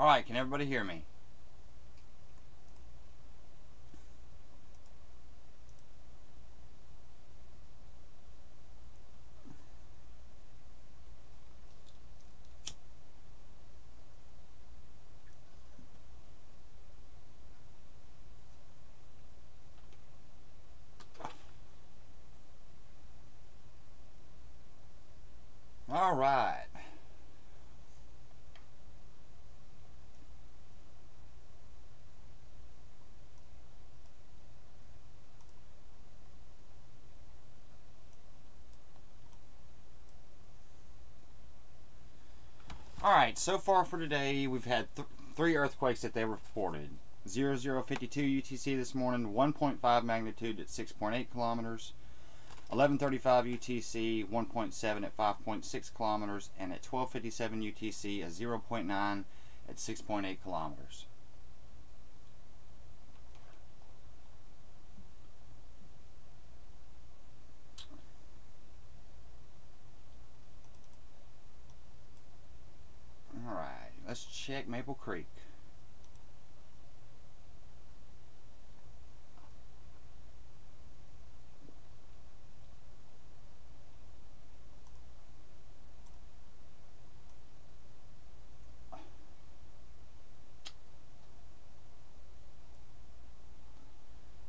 Alright, can everybody hear me? Alright. Alright, so far for today, we've had 3 earthquakes that they reported. 0052 UTC this morning, 1.5 magnitude at 6.8 kilometers. 1135 UTC, 1.7 at 5.6 kilometers. And at 1257 UTC, a 0.9 at 6.8 kilometers. Alright, let's check Maple Creek.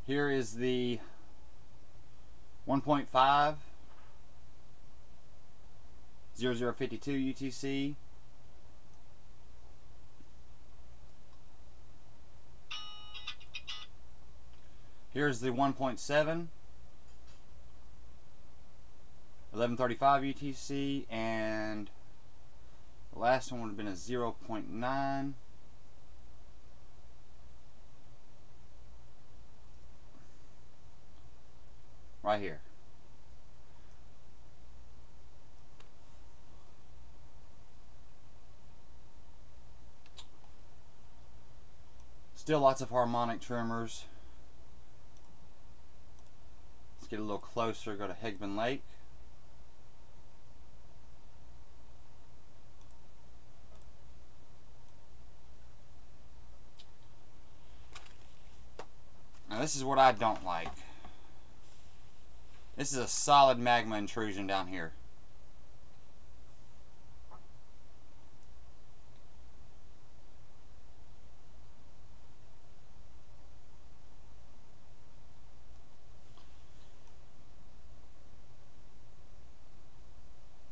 Here is the 1.5 0052 UTC. Here's the 1.7 1135 UTC, and the last one would have been a 0.9. Right here. Still lots of harmonic tremors. Let's get a little closer, go to Hegman Lake. Now this is what I don't like. This is a solid magma intrusion down here.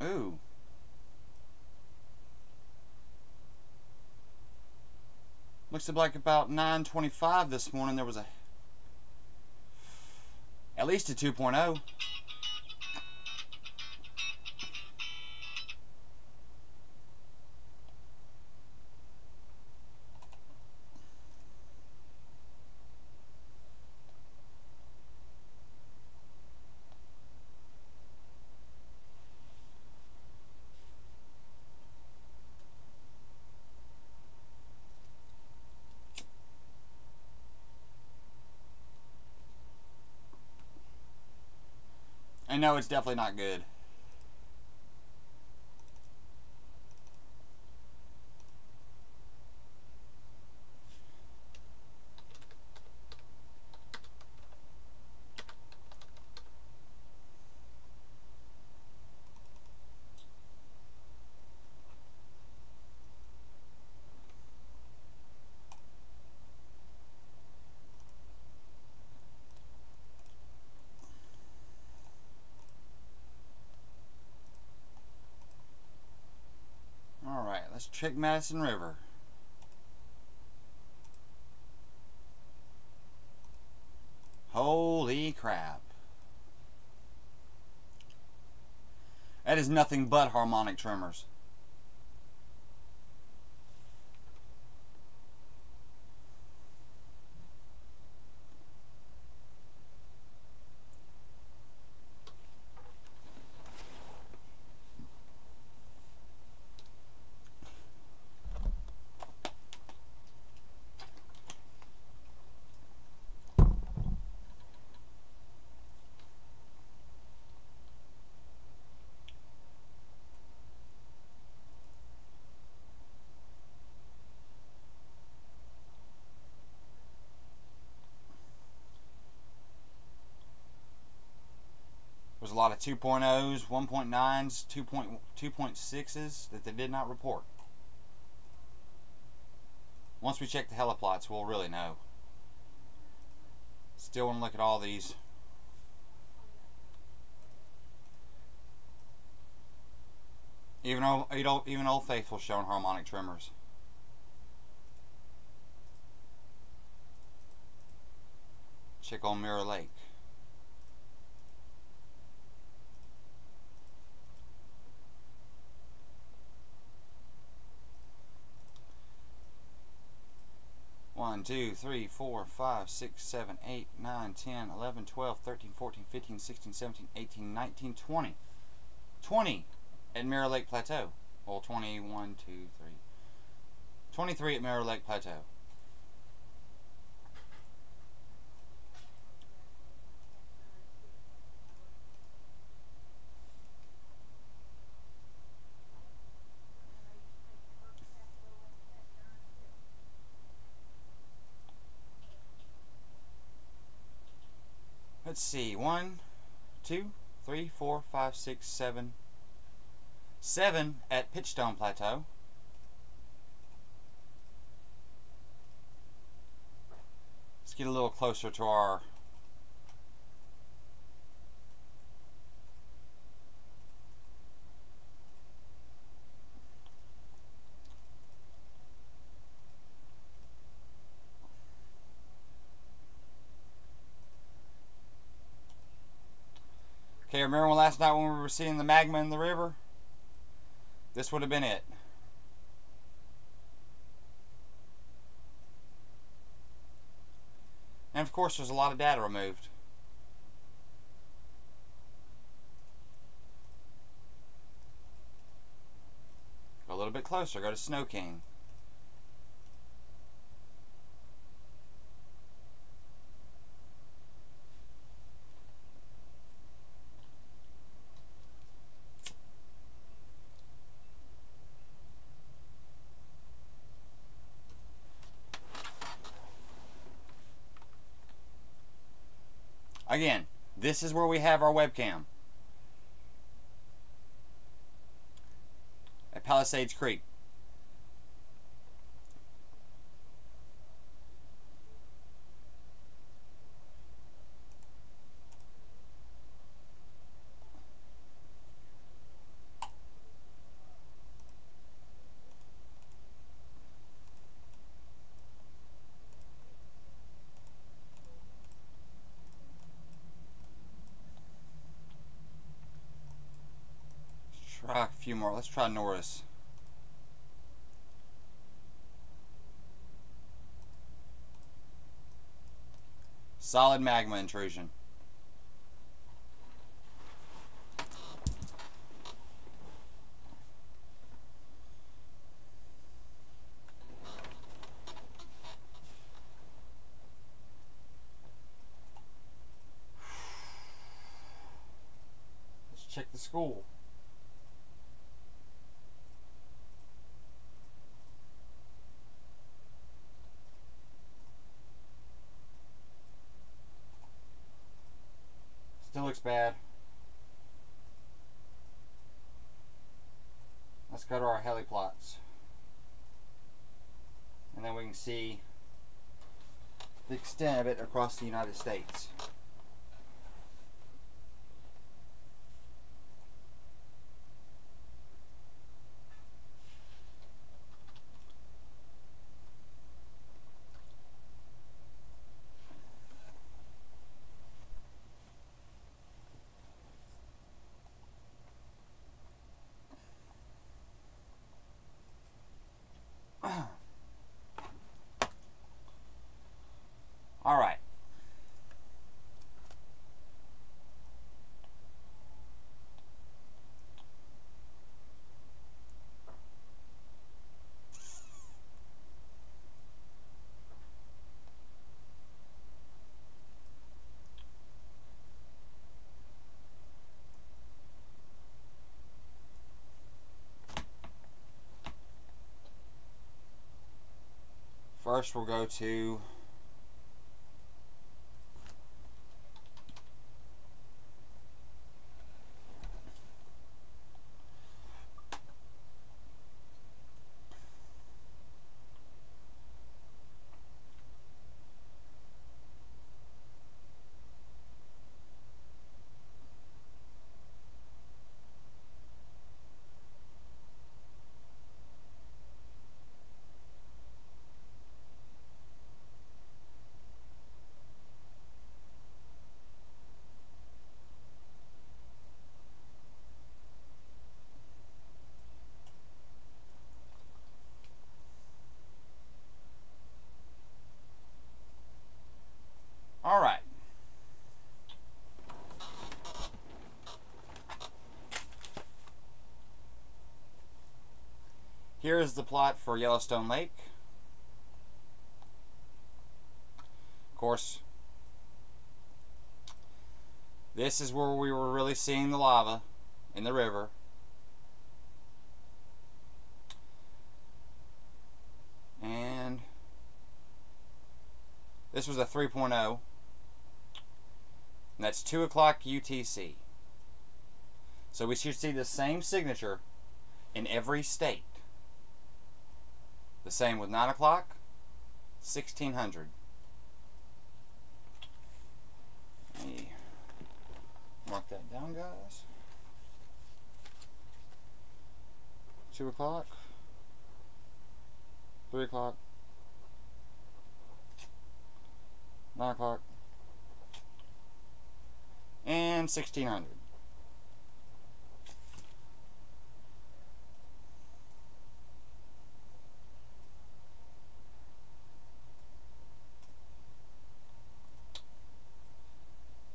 Ooh. Looks like about 9:25 this morning there was at least a 2.0. I know it's definitely not good. Alright, let's check Madison River. Holy crap. That is nothing but harmonic tremors. a lot of 2.0s, 1.9s, 2.6s that they did not report. Once we check the heliplots, we'll really know. Still want to look at all these. Even Old Faithful showing harmonic tremors. Check on Mirror Lake. One, 2, 3, 4, 5, 6, 7, 8, 9, 10, 11, 12, 13, 14, 15, 16, 17, 18, 19, 20. 20 at Mirror Lake Plateau. Well, 21, 2, 3. 23 at Mirror Lake Plateau. Let's see, 1, 2, 3, 4, 5, 6, 7. 7 at Pitchstone Plateau. Let's get a little closer to our Okay, remember last night when we were seeing the magma in the river? This would have been it. And of course there's a lot of data removed. Go a little bit closer, go to Snow King. Again, this is where we have our webcam. At Palisades Creek. Try a few more. Let's try Norris. Solid magma intrusion. Let's check the school. Still looks bad. Let's go to our heliplots. And then we can see the extent of it across the United States. All right. First, we'll go to Here is the plot for Yellowstone Lake. Of course, this is where we were really seeing the lava in the river. And this was a 3.0. And that's 2 o'clock UTC. So we should see the same signature in every state. The same with 9 o'clock, 1600. Let me mark that down, guys. 2 o'clock, 3 o'clock, 9 o'clock, and 1600.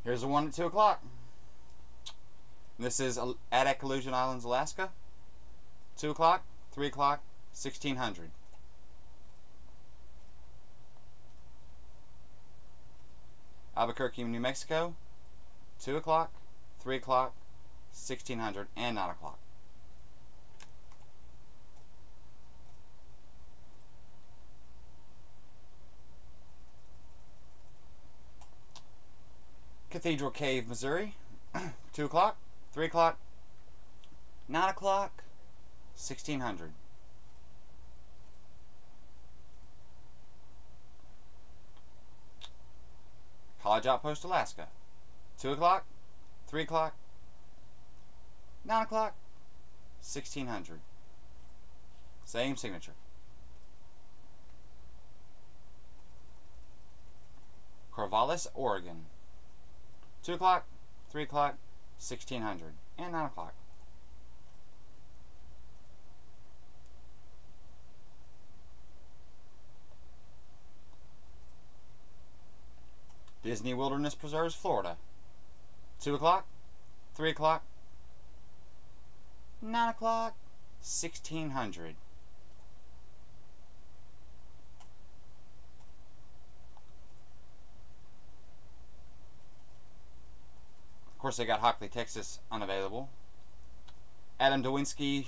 Here's the one at 2 o'clock. This is at Aleutian Islands, Alaska. 2 o'clock, 3 o'clock, 1600. Albuquerque, New Mexico. 2 o'clock, 3 o'clock, 1600, and 9 o'clock. Cathedral Cave, Missouri. 2 o'clock, 3 o'clock, 9 o'clock, 1600. College Outpost, Alaska. 2 o'clock, 3 o'clock, 9 o'clock, 1600. Same signature. Corvallis, Oregon. 2 o'clock, 3 o'clock, 1600, and 9 o'clock. Disney Wilderness Preserves, Florida. 2 o'clock, 3 o'clock, 9 o'clock, 1600. Of course, they got Hockley, Texas unavailable. Adam Dowinski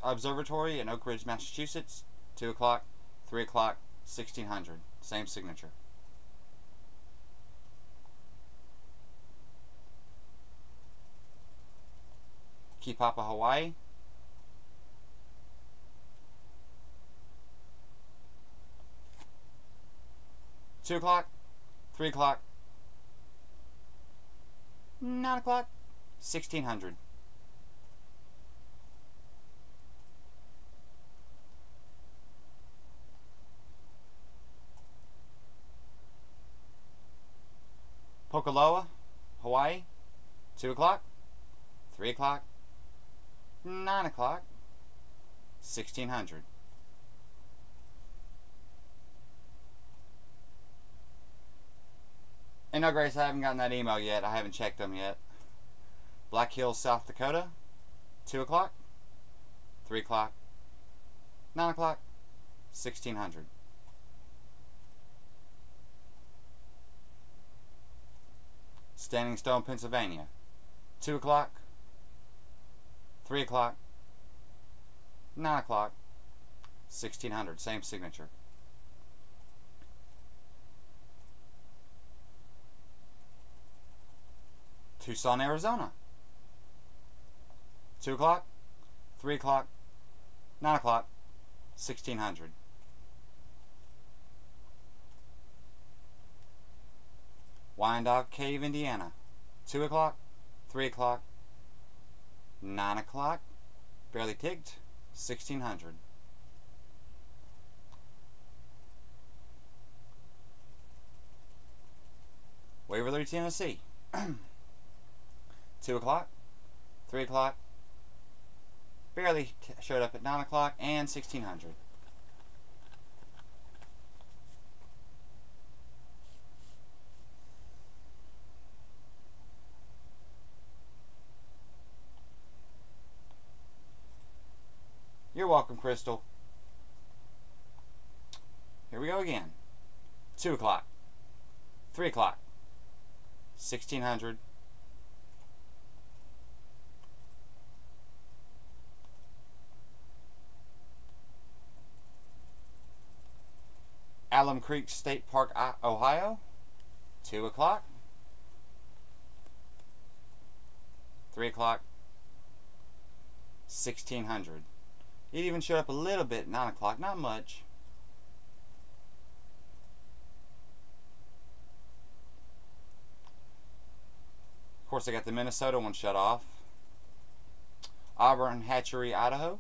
Observatory in Oak Ridge, Massachusetts. 2 o'clock, 3 o'clock, 1600. Same signature. Kipapa, Hawaii. 2 o'clock, 3 o'clock, 9 o'clock, 1600. Pokaloa, Hawaii. 2 o'clock, 3 o'clock, 9 o'clock, 1600. And no, Grace, I haven't gotten that email yet. I haven't checked them yet. Black Hills, South Dakota. 2 o'clock, 3 o'clock, 9 o'clock, 1600. Standing Stone, Pennsylvania. 2 o'clock, 3 o'clock, 9 o'clock, 1600. Same signature. Tucson, Arizona. 2 o'clock, 3 o'clock, 9 o'clock, 1600. Wyandotte Cave, Indiana. 2 o'clock, 3 o'clock, 9 o'clock, barely ticked, 1600. Waverly, Tennessee. 2 o'clock, 3 o'clock, barely showed up at 9 o'clock, and 1600. You're welcome, Crystal. 2 o'clock, 3 o'clock, 1600, Alum Creek State Park, Ohio, 2 o'clock, 3 o'clock, 1600. It even showed up a little bit at 9 o'clock, not much. Of course, I got the Minnesota one shut off. Auburn Hatchery, Idaho,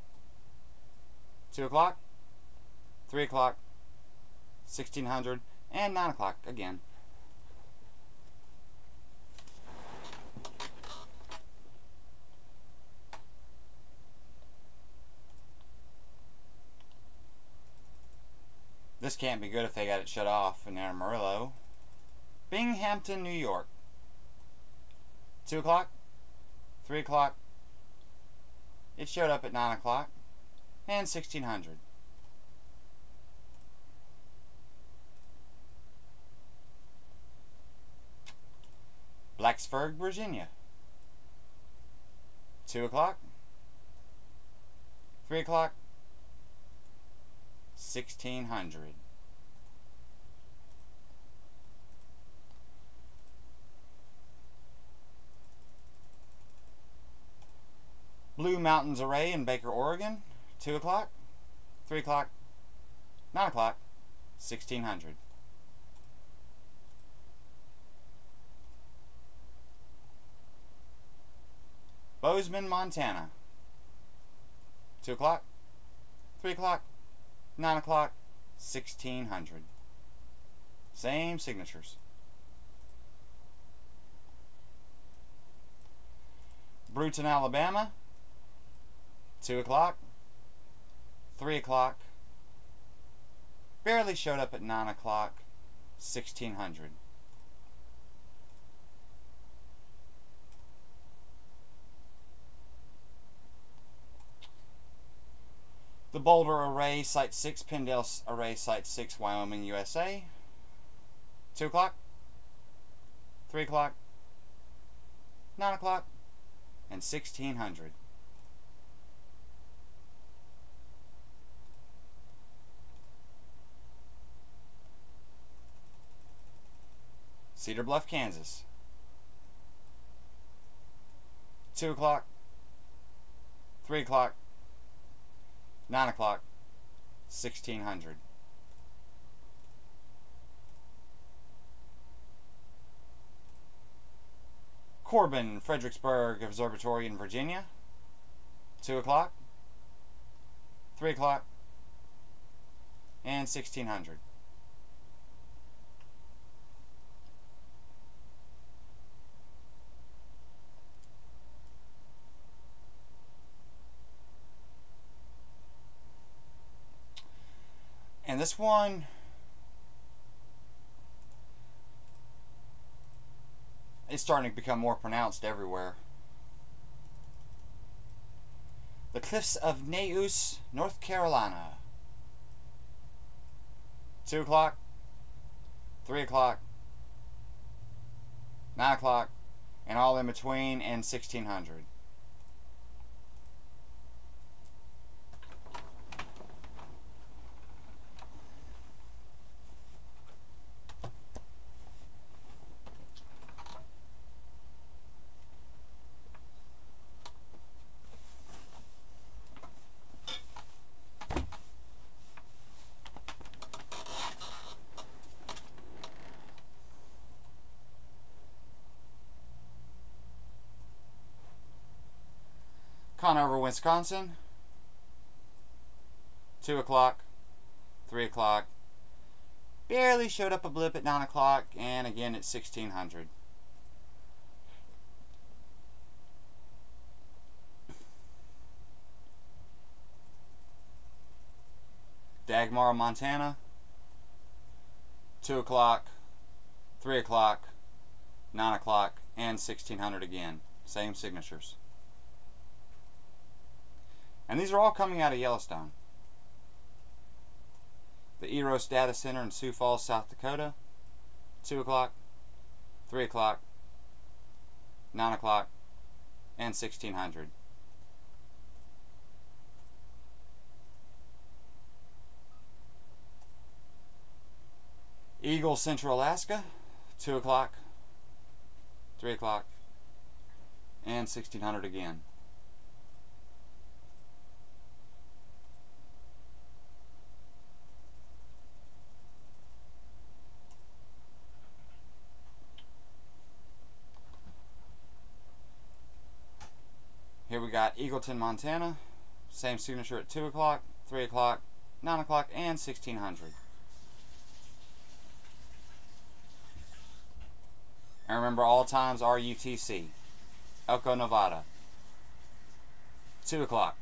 2 o'clock, 3 o'clock, 1600, and 9 o'clock again. This can't be good if they got it shut off in Amarillo. Binghamton, New York, 2 o'clock, 3 o'clock. It showed up at 9 o'clock and 1600. Blacksburg, Virginia, 2 o'clock, 3 o'clock, 1600. Blue Mountains Array in Baker, Oregon, 2 o'clock, 3 o'clock, 9 o'clock, 1600. Bozeman, Montana, 2 o'clock, 3 o'clock, 9 o'clock, 1600. Same signatures. Brewton, Alabama, 2 o'clock, 3 o'clock. Barely showed up at 9 o'clock, 1600. The Boulder Array, Site 6, Pendale Array, Site 6, Wyoming, USA, 2 o'clock, 3 o'clock, 9 o'clock, and 1600. Cedar Bluff, Kansas, 2 o'clock, 3 o'clock, 9 o'clock, 1600. Corbin, Fredericksburg Observatory in Virginia, 2 o'clock, 3 o'clock, and 1600. And this one, is starting to become more pronounced everywhere. The Cliffs of Neus, North Carolina, 2 o'clock, 3 o'clock, 9 o'clock, and all in between, and 1600. Conover, Wisconsin, 2 o'clock, 3 o'clock. Barely showed up a blip at 9 o'clock, and again at 1600. Dagmar, Montana, 2 o'clock, 3 o'clock, 9 o'clock, and 1600 again. Same signatures. And these are all coming out of Yellowstone. The Eros Data Center in Sioux Falls, South Dakota, 2 o'clock, 3 o'clock, 9 o'clock, and 1600. Eagle, Central Alaska, 2 o'clock, 3 o'clock, and 1600 again. Here we got Eagleton, Montana, same signature at 2 o'clock, 3 o'clock, 9 o'clock, and 1600. And remember, all times are UTC. Elko, Nevada, 2 o'clock,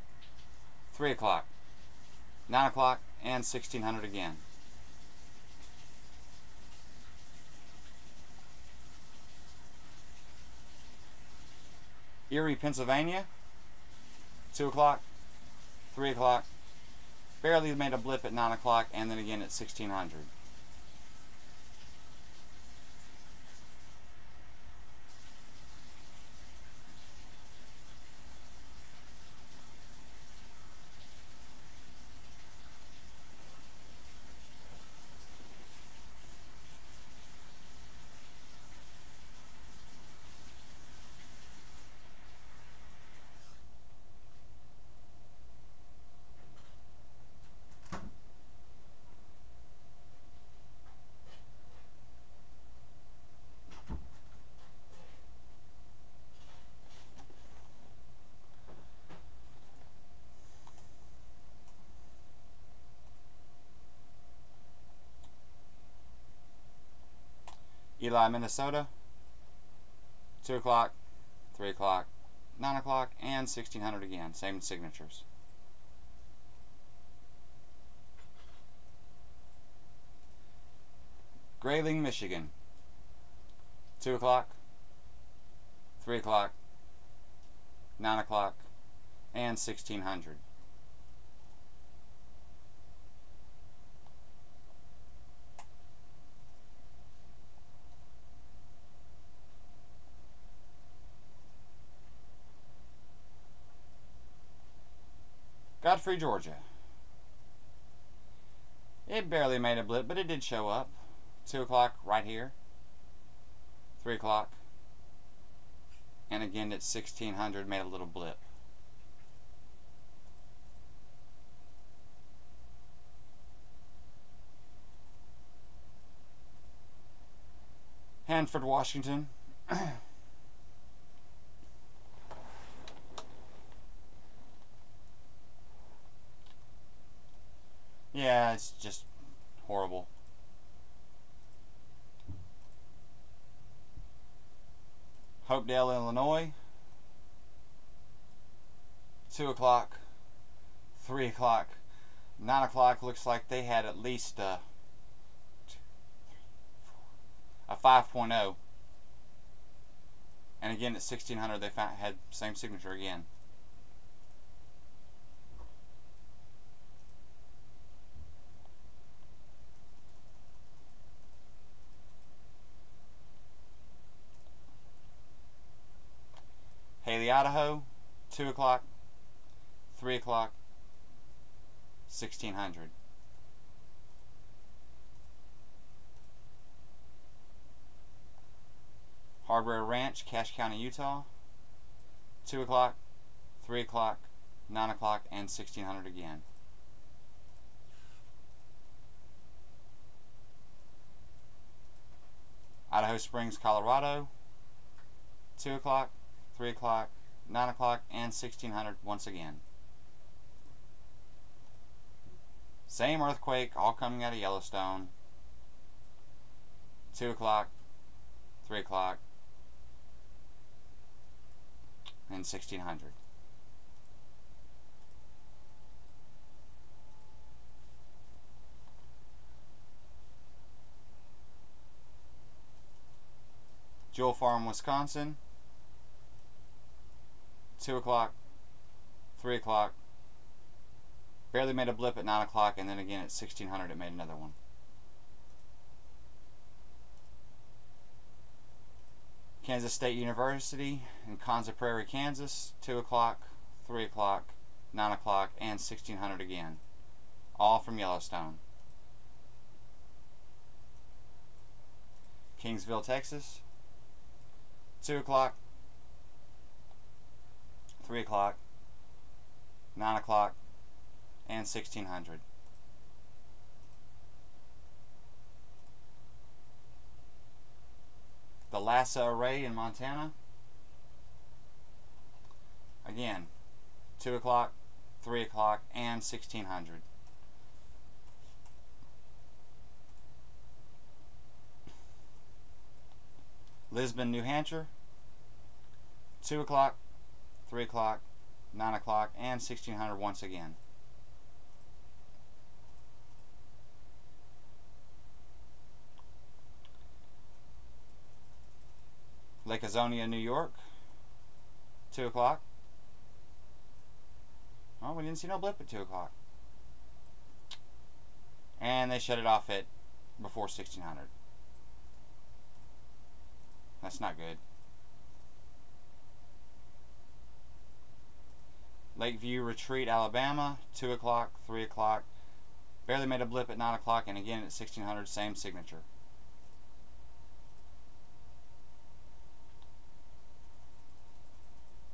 3 o'clock, 9 o'clock, and 1600 again. Erie, Pennsylvania, 2 o'clock, 3 o'clock, barely made a blip at 9 o'clock, and then again at 1600. Eli, Minnesota, 2 o'clock, 3 o'clock, 9 o'clock, and 1600 again. Same signatures. Grayling, Michigan, 2 o'clock, 3 o'clock, 9 o'clock, and 1600. Godfrey, Georgia. It barely made a blip, but it did show up. 2 o'clock right here. 3 o'clock. And again at 1600 made a little blip. Hanford, Washington. Yeah, it's just horrible. Hopedale, Illinois, 2 o'clock, 3 o'clock, 9 o'clock. Looks like they had at least a 5.0. And again at 1600 they had same signature again. Haley, Idaho, 2 o'clock, 3 o'clock, 1600. Hardware Ranch, Cache County, Utah, 2 o'clock, 3 o'clock, 9 o'clock, and 1600 again. Idaho Springs, Colorado, 2 o'clock, 3 o'clock, 9 o'clock, and 1600 once again. Same earthquake, all coming out of Yellowstone. 2 o'clock, 3 o'clock, and 1600. Jewel Farm, Wisconsin, 2 o'clock, 3 o'clock, Barely made a blip at 9 o'clock, and then again at 1600 it made another one. Kansas State University in Konza Prairie, Kansas, 2 o'clock, 3 o'clock, 9 o'clock, and 1600 again. All from Yellowstone. Kingsville, Texas, 2 o'clock, 3 o'clock, 9 o'clock, and 1600. The Lassa Array in Montana, again, 2 o'clock, 3 o'clock, and 1600. Lisbon, New Hampshire, 2 o'clock, 3 o'clock, 9 o'clock, and 1600 once again. Lake Azonia, New York, 2 o'clock. Oh, we didn't see no blip at 2 o'clock. And they shut it off at before 1600. That's not good. Lakeview Retreat, Alabama, 2 o'clock, 3 o'clock. Barely made a blip at 9 o'clock, and again at 1600, same signature.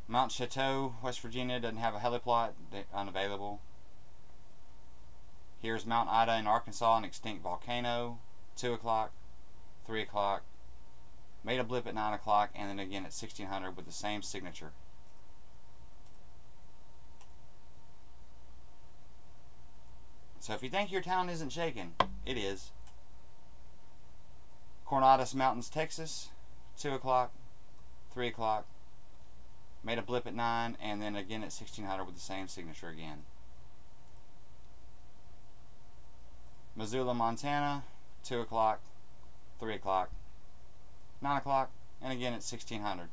Mount Chateau, West Virginia, doesn't have a heliplot, unavailable. Here's Mount Ida in Arkansas, an extinct volcano, 2 o'clock, 3 o'clock. Made a blip at 9 o'clock, and then again at 1600 with the same signature. So if you think your town isn't shaking, it is. Coronado Mountains, Texas, 2 o'clock, 3 o'clock. Made a blip at 9, and then again at 1600 with the same signature again. Missoula, Montana, 2 o'clock, 3 o'clock, 9 o'clock, and again at 1600.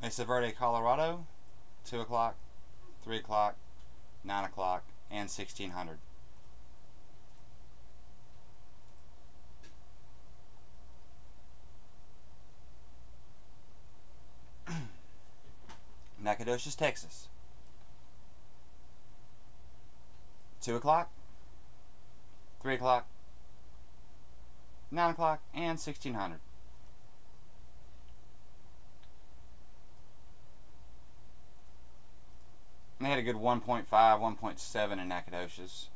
Mesa Verde, Colorado, 2 o'clock, 3 o'clock, 9 o'clock, and 1600. Nacogdoches, Texas, 2 o'clock, 3 o'clock, 9 o'clock, and 1600. They had a good 1.5, 1.7 in Nacogdoches.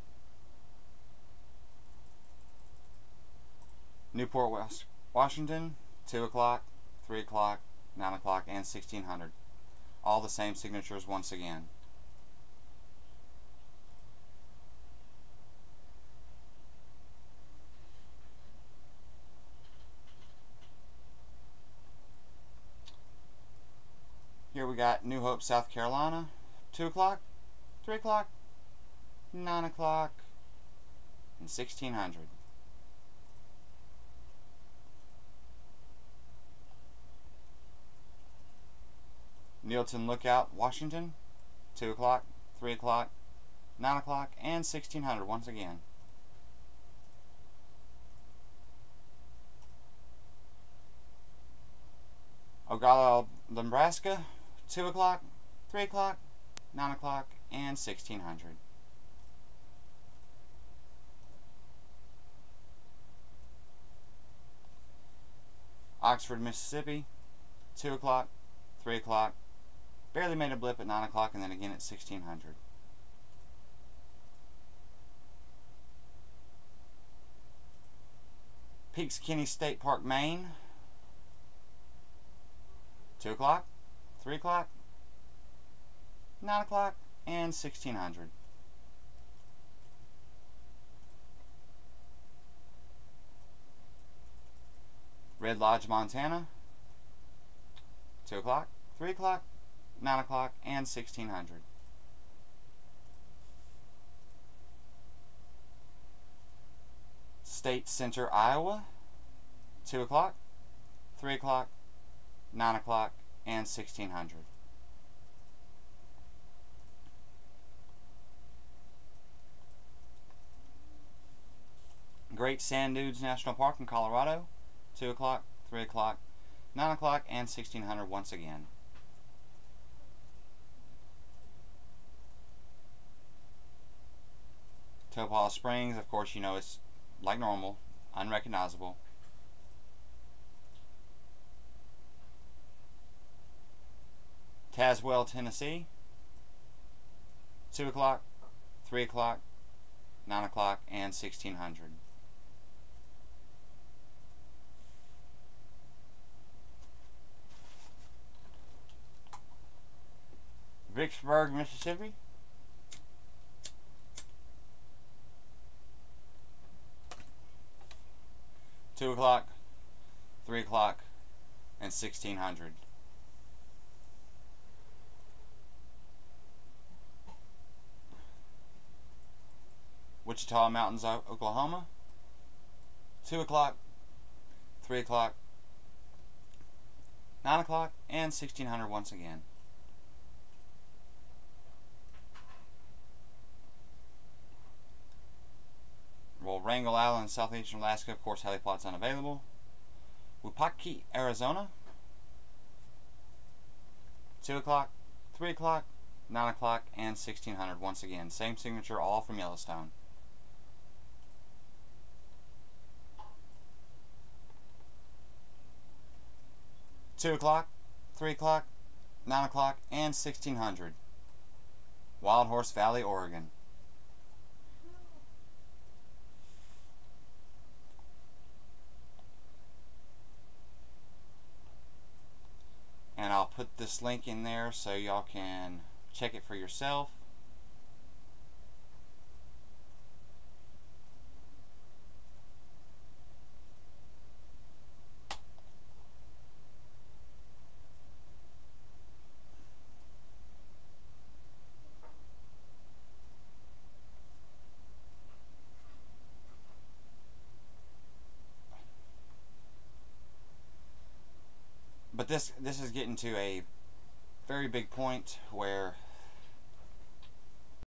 Newport, Washington, 2 o'clock, 3 o'clock, 9 o'clock, and 1600. All the same signatures once again. Here we got New Hope, South Carolina, 2 o'clock, 3 o'clock, 9 o'clock, and 1600. Neilton Lookout, Washington, 2 o'clock, 3 o'clock, 9 o'clock, and 1600 once again. Ogalla, Nebraska, 2 o'clock, 3 o'clock, 9 o'clock, and 1600. Oxford, Mississippi, 2 o'clock, 3 o'clock. Barely made a blip at 9 o'clock, and then again at 1600. Peaks Kenny State Park, Maine, 2 o'clock, 3 o'clock, 9 o'clock, and 1600. Red Lodge, Montana, 2 o'clock, 3 o'clock, 9 o'clock, and 1600. State Center, Iowa, 2 o'clock, 3 o'clock, 9 o'clock, and 1600. Great Sand Dunes National Park in Colorado, 2 o'clock, 3 o'clock, 9 o'clock, and 1600 once again. Topaz Springs, of course, you know it's like normal, unrecognizable. Tazewell, Tennessee, 2 o'clock, 3 o'clock, 9 o'clock, and 1600. Vicksburg, Mississippi, 2 o'clock, 3 o'clock, and 1600. Wichita Mountains, Oklahoma, 2 o'clock, 3 o'clock, 9 o'clock, and 1600 once again. Well, Wrangell Island, southeastern Alaska, of course, helipods unavailable. Wupaki, Arizona, 2 o'clock, 3 o'clock, 9 o'clock, and 1600 once again. Same signature, all from Yellowstone. Two o'clock, 3 o'clock, 9 o'clock, and 1600. Wild Horse Valley, Oregon. And I'll put this link in there so y'all can check it for yourself. But this is getting to a very big point where